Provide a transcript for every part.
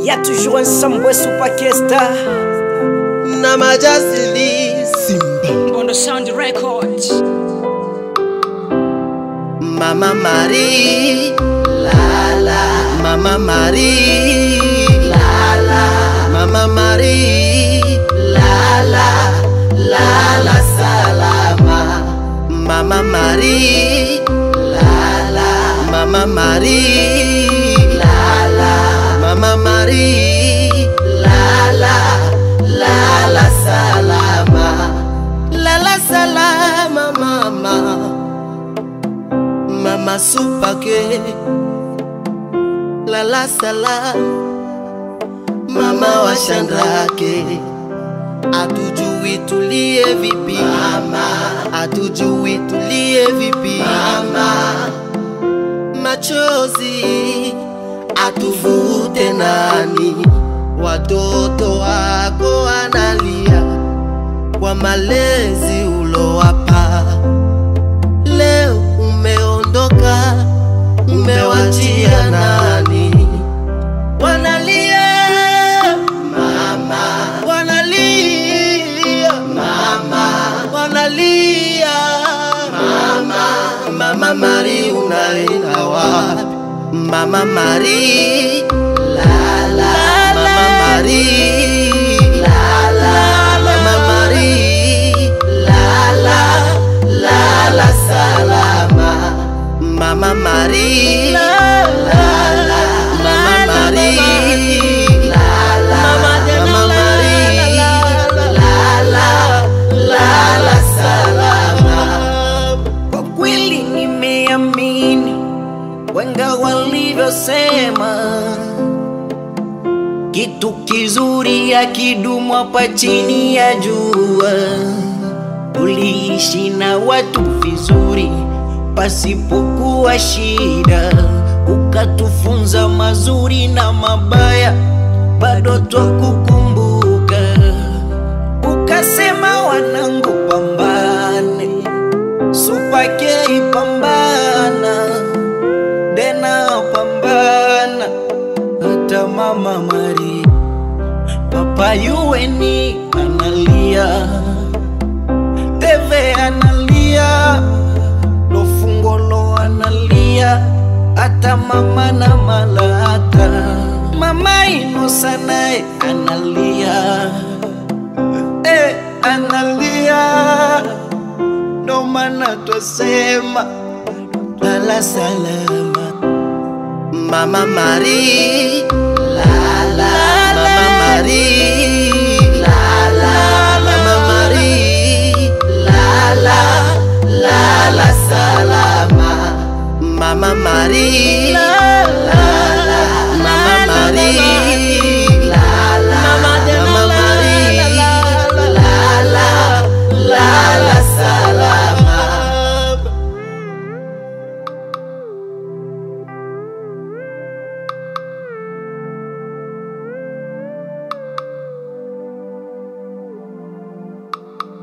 Y'a toujours un Sambwe sous Pakesta. Namajasili Simba on the Sound Records. Mama Marie, la la. Mama Marie, la la. Mama Marie, la la. La la salama. Mama Marie, la la. Mama Marie, la la. Mama Marie, la la. La la salama. La la salama mama. Mama supake. La la salam. Mama washandrake. Atujui tulie vipi mama. Atujui tulie vipi mama. Machozi atuvute nani. Watoto wako wanalia kwa malezi ulowapa. Leo umeondoka, umewachia nani? Wanalia mama, wanalia mama, wanalia mama. Mama Marie unaenda wapi? Mama Marie, la la. Mama Marie, la la. Mama Marie, la la. La la salama. Mama Marie, la la. Mama Marie, la la. Mama Marie, la la. La la salama. Kwa kweli nimeamini wenga walivyosema, kitu kizuri hakidumu hapa chini ya jua. Uliishi na watu vizuri pasipokuwa shida, ukatufunza mazuri na mabaya, bado twakukumbuka. Ukasema wanangu pambane, Supake pambana, Dena pambana, hata Mama Marie. Papa Yueni analia, Teve analia, Lofungolo analia, hata Mama na Malata. Mama Inosa naye analia, analia. Ndo maana twasema lala salama. Mama Marie, la la. Mama Marie, la la. Mama Marie, la la. La la salama. Mama Marie, la la. Mama Marie, la la. Mama Marie, la la. La la salama.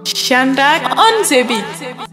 Shandak on the beat.